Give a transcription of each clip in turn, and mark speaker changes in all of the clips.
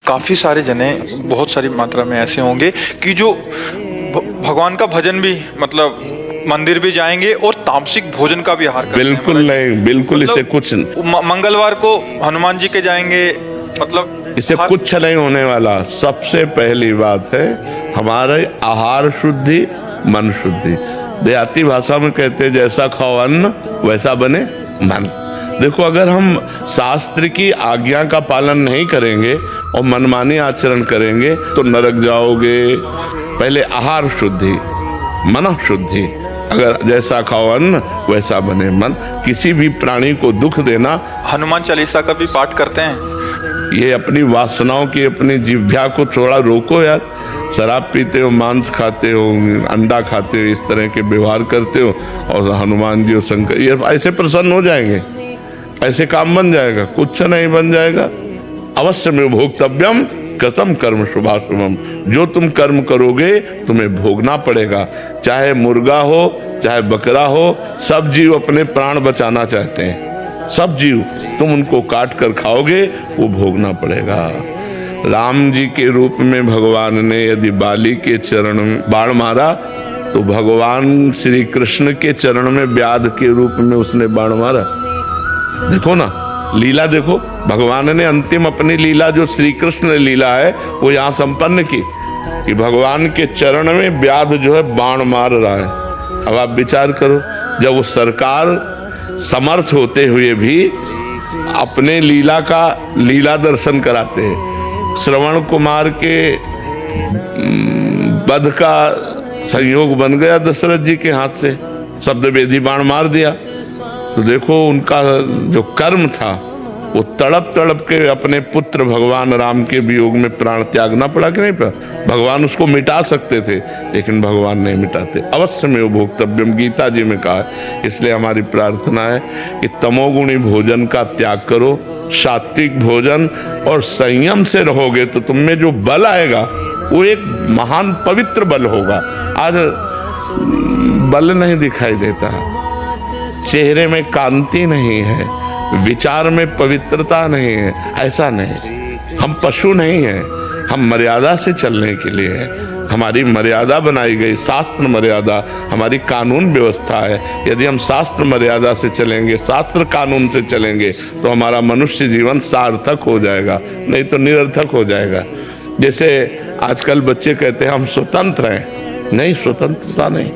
Speaker 1: काफ़ी सारे जने बहुत सारी मात्रा में ऐसे होंगे कि जो भगवान का भजन भी मतलब मंदिर भी जाएंगे और तामसिक भोजन का भी आहार करते हैं।
Speaker 2: बिल्कुल नहीं, बिल्कुल
Speaker 1: मतलब
Speaker 2: इसे कुछ
Speaker 1: मंगलवार को हनुमान जी के जाएंगे, मतलब
Speaker 2: इसे कुछ नहीं होने वाला। सबसे पहली बात है हमारे आहार शुद्धि, मन शुद्धि। देहाती भाषा में कहते हैं जैसा खाओ अन्न वैसा बने मन। देखो, अगर हम शास्त्र की आज्ञा का पालन नहीं करेंगे और मनमानी आचरण करेंगे तो नरक जाओगे। पहले आहार शुद्धि, मन शुद्धि। अगर जैसा खाओ अन्न वैसा बने मन। किसी भी प्राणी को दुख देना।
Speaker 1: हनुमान चालीसा का भी पाठ करते हैं।
Speaker 2: ये अपनी वासनाओं की, अपनी जिह्वा को थोड़ा रोको यार। शराब पीते हो, मांस खाते हो, अंडा खाते हो, इस तरह के व्यवहार करते हो और हनुमान जी और शंकर ये ऐसे प्रसन्न हो जाएंगे, ऐसे काम बन जाएगा? कुछ नहीं बन जाएगा। अवश्य में भोक्तव्यम कृतम कर्म शुभाशुभम। जो तुम कर्म करोगे तुम्हें भोगना पड़ेगा। चाहे मुर्गा हो, चाहे बकरा हो, सब जीव अपने प्राण बचाना चाहते हैं। सब जीव, तुम उनको काट कर खाओगे वो भोगना पड़ेगा। राम जी के रूप में भगवान ने यदि बाली के चरण में बाण मारा तो भगवान श्री कृष्ण के चरण में व्याध के रूप में उसने बाण मारा। देखो ना, लीला देखो। भगवान ने अंतिम अपनी लीला जो श्री कृष्ण लीला है वो यहाँ संपन्न की कि भगवान के चरण में व्याध जो है बाण मार रहा है। अब आप विचार करो, जब वो सरकार समर्थ होते हुए भी अपने लीला दर्शन कराते हैं। श्रवण कुमार के वध का संयोग बन गया दशरथ जी के हाथ से, शब्द वेदी बाण मार दिया। तो देखो उनका जो कर्म था वो तड़प तड़प के अपने पुत्र भगवान राम के वियोग में प्राण त्यागना पड़ा कि नहीं पड़ा? भगवान उसको मिटा सकते थे लेकिन भगवान नहीं मिटाते। अवश्य में वो भोक्तव्यम गीता जी में कहा है। इसलिए हमारी प्रार्थना है कि तमोगुणी भोजन का त्याग करो, सात्विक भोजन और संयम से रहोगे तो तुम में जो बल आएगा वो एक महान पवित्र बल होगा। आज बल नहीं दिखाई देता, चेहरे में कांति नहीं है, विचार में पवित्रता नहीं है। ऐसा नहीं, हम पशु नहीं हैं, हम मर्यादा से चलने के लिए है। हमारी मर्यादा बनाई गई, शास्त्र मर्यादा हमारी कानून व्यवस्था है। यदि हम शास्त्र मर्यादा से चलेंगे, शास्त्र कानून से चलेंगे तो हमारा मनुष्य जीवन सार्थक हो जाएगा, नहीं तो निरर्थक हो जाएगा। जैसे आजकल बच्चे कहते हैं हम स्वतंत्र हैं। नहीं, स्वतंत्रता नहीं।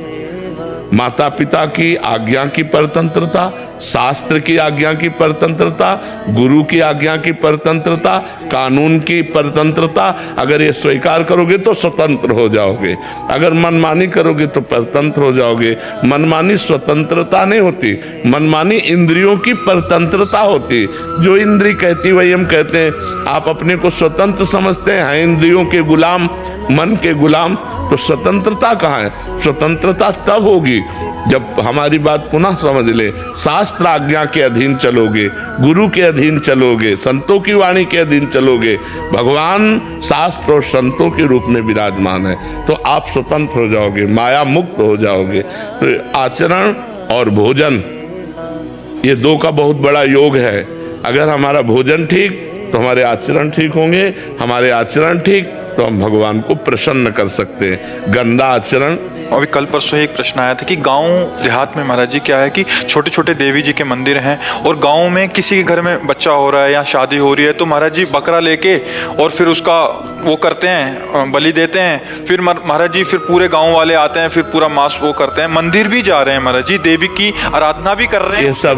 Speaker 2: माता पिता की आज्ञा की परतंत्रता, शास्त्र की आज्ञा की परतंत्रता, गुरु की आज्ञा की परतंत्रता, कानून की परतंत्रता, अगर ये स्वीकार करोगे तो स्वतंत्र हो जाओगे। अगर मनमानी करोगे तो परतंत्र हो जाओगे। मनमानी स्वतंत्रता नहीं होती, मनमानी इंद्रियों की परतंत्रता होती। जो इंद्री कहती वही हम कहते हैं। आप अपने को स्वतंत्र समझते हैं, इंद्रियों के गुलाम, मन के गुलाम, तो स्वतंत्रता कहाँ है? स्वतंत्रता तब होगी जब हमारी बात पुनः समझ ले। शास्त्र आज्ञा के अधीन चलोगे, गुरु के अधीन चलोगे, संतों की वाणी के अधीन चलोगे। भगवान शास्त्र और संतों के रूप में विराजमान है तो आप स्वतंत्र हो जाओगे, माया मुक्त हो जाओगे। तो आचरण और भोजन ये दो का बहुत बड़ा योग है। अगर हमारा भोजन ठीक तो हमारे आचरण ठीक होंगे, हमारे आचरण ठीक तो हम भगवान को प्रसन्न कर सकते हैं। गंदा आचरण।
Speaker 1: अभी कल परसों ही एक प्रश्न आया था कि गांव देहात में महाराज जी क्या है कि छोटे छोटे देवी जी के मंदिर हैं और गांव में किसी के घर में बच्चा हो रहा है या शादी हो रही है तो महाराज जी बकरा लेके और फिर उसका वो करते हैं, बलि देते हैं। फिर महाराज जी फिर पूरे गाँव वाले आते हैं, फिर पूरा मांस वो करते हैं। मंदिर भी जा रहे हैं महाराज जी, देवी की आराधना भी कर रहे हैं।
Speaker 2: ये सब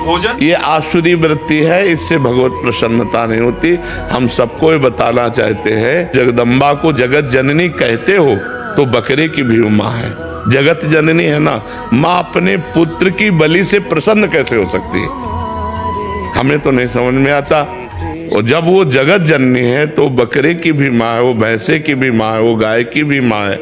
Speaker 1: भोजन, ये
Speaker 2: आसुरी वृत्ति है, इससे भगवत प्रसन्नता नहीं होती। हम सबको बताना चाहते हैं, जगदम्बा को जगत जननी कहते हो तो बकरे की भी माँ है। जगत जननी है ना, माँ अपने पुत्र की बलि से प्रसन्न कैसे हो सकती है? हमें तो नहीं समझ में आता। और जब वो जगत जननी है तो बकरे की भी माँ है, वो भैंसे की भी माँ है, वो गाय की भी माँ है।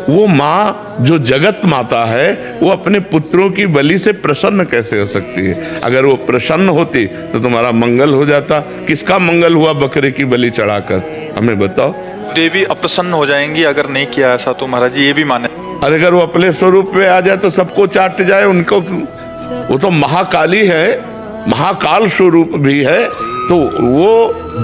Speaker 2: वो माँ जो जगत माता है वो अपने पुत्रों की बलि से प्रसन्न कैसे हो सकती है? अगर वो प्रसन्न होती तो तुम्हारा मंगल हो जाता। किसका मंगल हुआ बकरे की बलि चढ़ाकर? हमें बताओ।
Speaker 1: देवी अप्रसन्न हो जाएंगी अगर नहीं किया ऐसा, तो महाराज जी ये भी माने।
Speaker 2: अरे अगर वो अपने स्वरूप में आ जाए तो सबको चाट जाए उनको। वो तो महाकाली है, महाकाल स्वरूप भी है, तो वो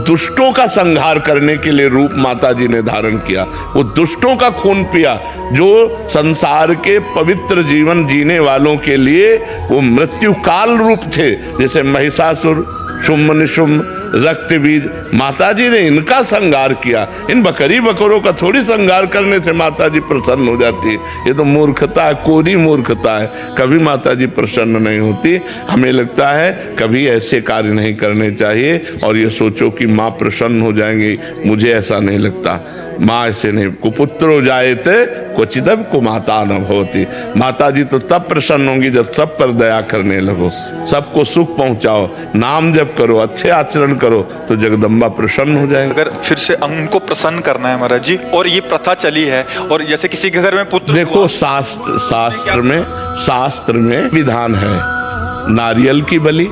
Speaker 2: दुष्टों का संहार करने के लिए रूप माता जी ने धारण किया। वो दुष्टों का खून पिया, जो संसार के पवित्र जीवन जीने वालों के लिए वो मृत्यु काल रूप थे, जैसे महिषासुर, शुम्भ निशुम्भ, रक्त बीज। माता जी ने इनका संहार किया। इन बकरी बकरों का थोड़ी संहार करने से माता जी प्रसन्न हो जाती है। ये तो मूर्खता है, कोरी मूर्खता है। कभी माता जी प्रसन्न नहीं होती। हमें लगता है कभी ऐसे कार्य नहीं करने चाहिए और ये सोचो कि माँ प्रसन्न हो जाएंगी, मुझे ऐसा नहीं लगता। माँ ऐसे नहीं, कुपुत्रो जायते क्वचिदपि कुमाता न भवति। माता जी तो तब प्रसन्न होंगी जब सब पर दया करने लगो, सबको सुख पहुंचाओ, नाम जप करो, अच्छे आचरण करो, तो जगदम्बा प्रसन्न हो जाएगी।
Speaker 1: अगर फिर से उनको प्रसन्न करना है महाराज जी, और ये प्रथा चली है, और जैसे किसी के घर में पुत्र
Speaker 2: देखो शास्त्र में विधान है, नारियल की बलि,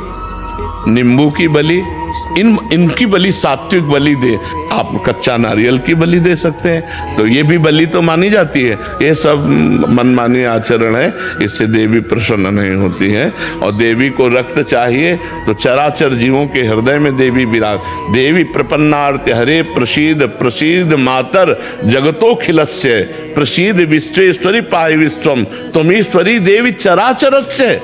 Speaker 2: नींबू की बलि, इनकी बलि सात्विक बलि दे। आप कच्चा नारियल की बलि दे सकते हैं, तो ये भी बलि तो मानी जाती है। ये सब मनमानी आचरण है, इससे देवी प्रसन्न नहीं होती है। और देवी को रक्त चाहिए तो चराचर जीवों के हृदय में देवी विराज। देवी प्रपन्नार्थ हरे प्रसीद प्रसीद मातर जगतोखिलस्य प्रसीद विश्वेश्वरी पाहि विश्वम त्वमीश्वरी देवी चराचरस्य।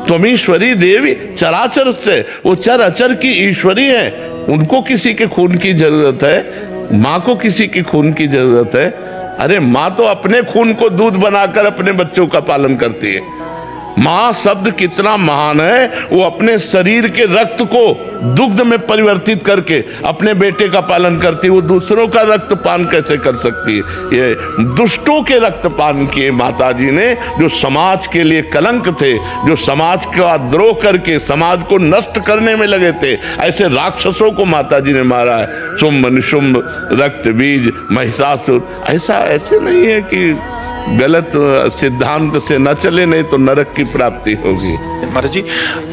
Speaker 2: त्वमीश्वरी देवी चराचर से, वो चर अचर की ईश्वरी है। उनको किसी के खून की जरूरत है, माँ को किसी की खून की जरूरत है। अरे माँ तो अपने खून को दूध बनाकर अपने बच्चों का पालन करती है। माँ शब्द कितना महान है, वो अपने शरीर के रक्त को दुग्ध में परिवर्तित करके अपने बेटे का पालन करती है। वो दूसरों का रक्त पान कैसे कर सकती है? ये दुष्टों के रक्त पान किए माता जी ने, जो समाज के लिए कलंक थे, जो समाज का द्रोह करके समाज को नष्ट करने में लगे थे। ऐसे राक्षसों को माता जी ने मारा है। शुम्भ निशुम्भ, रक्त बीज, महिषासुर। ऐसे नहीं है कि गलत सिद्धांत से न चले, नहीं तो नरक की प्राप्ति होगी।
Speaker 1: महाराज जी,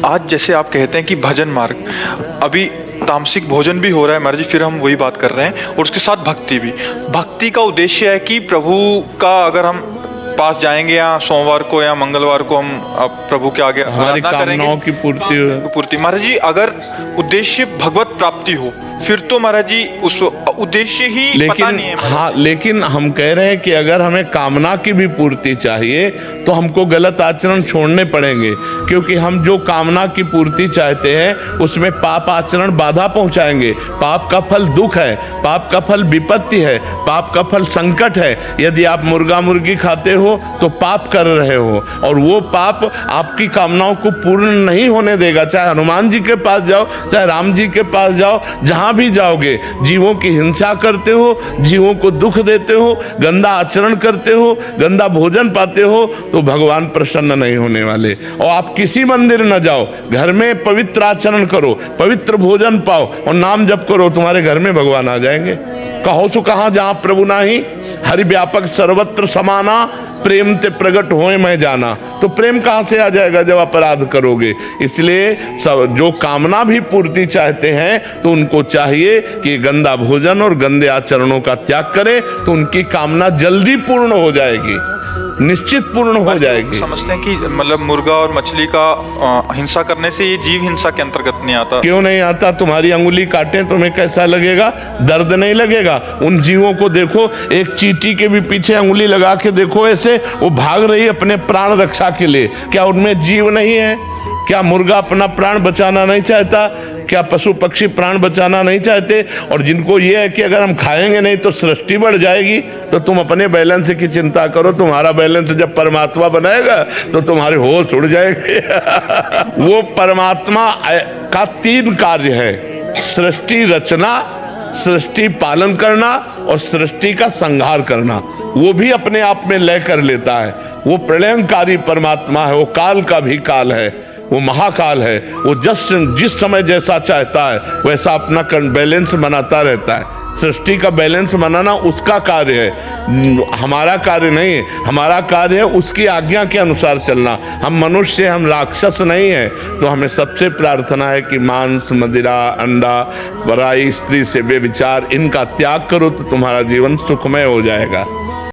Speaker 1: आज जैसे आप कहते हैं कि भजन मार्ग, अभी तामसिक भोजन भी हो रहा है महाराज जी, फिर हम वही बात कर रहे हैं, और उसके साथ भक्ति भी। भक्ति का उद्देश्य है कि प्रभु का अगर हम पास जाएंगे या सोमवार को या मंगलवार को हम प्रभु के आगे
Speaker 2: हमारी कामनाओं की पूर्ति।
Speaker 1: महाराज जी, अगर उद्देश्य भगवत प्राप्ति हो, फिर तो महाराज जी उस उद्देश्य ही पता नहीं है।
Speaker 2: हाँ, लेकिन हम कह रहे हैं कि अगर हमें कामना की भी पूर्ति चाहिए तो हमको गलत आचरण छोड़ने पड़ेंगे, क्योंकि हम जो कामना की पूर्ति चाहते हैं उसमें पाप आचरण बाधा पहुंचाएंगे। पाप का फल दुख है, पाप का फल विपत्ति है, पाप का फल संकट है। यदि आप मुर्गा मुर्गी खाते हो तो पाप कर रहे हो, और वो पाप आपकी कामनाओं को पूर्ण नहीं होने देगा। चाहे हनुमान जी के पास जाओ, चाहे राम जी के पास जाओ, जहां भी जाओगे जीवों की हिंसा करते हो, जीवों को दुख देते हो, गंदा आचरण करते हो, गंदा भोजन पाते हो, तो भगवान प्रसन्न नहीं होने वाले। और आप किसी मंदिर न जाओ, घर में पवित्र आचरण करो, पवित्र भोजन पाओ और नाम जप करो, तुम्हारे घर में भगवान आ जाएंगे। कहो सो कहाँ जहाँ प्रभु नाही, हरि व्यापक सर्वत्र समाना, प्रेम ते प्रकट होए मैं जाना। तो प्रेम कहाँ से आ जाएगा जब अपराध करोगे? इसलिए सब जो कामना भी पूर्ति चाहते हैं तो उनको चाहिए कि गंदा भोजन और गंदे आचरणों का त्याग करें, तो उनकी कामना जल्दी पूर्ण हो जाएगी, निश्चित पूर्ण हो जाएगी।
Speaker 1: समझते हैं कि मतलब मुर्गा और मछली का हिंसा करने से ये जीव हिंसा के अंतर्गत नहीं आता।
Speaker 2: क्यों नहीं आता? तुम्हारी अंगुली काटे तुम्हें कैसा लगेगा? दर्द नहीं लगेगा? उन जीवों को देखो, एक चींटी के भी पीछे अंगुली लगा के देखो, ऐसे वो भाग रही अपने प्राण रक्षा के लिए। क्या उनमें जीव नहीं है? क्या मुर्गा अपना प्राण बचाना नहीं चाहता? क्या पशु पक्षी प्राण बचाना नहीं चाहते? और जिनको ये है कि अगर हम खाएंगे नहीं तो सृष्टि बढ़ जाएगी, तो तुम अपने बैलेंस की चिंता करो। तुम्हारा बैलेंस जब परमात्मा बनाएगा तो तुम्हारे होश उड़ जाएंगे। वो परमात्मा का 3 कार्य है: सृष्टि रचना, सृष्टि पालन करना और सृष्टि का संहार करना। वो भी अपने आप में लय कर लेता है। वो प्रलयंकारी परमात्मा है, वो काल का भी काल है, वो महाकाल है। वो जिस समय जैसा चाहता है वैसा अपना बैलेंस बनाता रहता है। सृष्टि का बैलेंस बनाना उसका कार्य है, हमारा कार्य नहीं है। हमारा कार्य है उसकी आज्ञा के अनुसार चलना। हम मनुष्य, हम राक्षस नहीं है। तो हमें सबसे प्रार्थना है कि मांस, मदिरा, अंडा, पराई स्त्री से बेविचार, इनका त्याग करो तो तुम्हारा जीवन सुखमय हो जाएगा।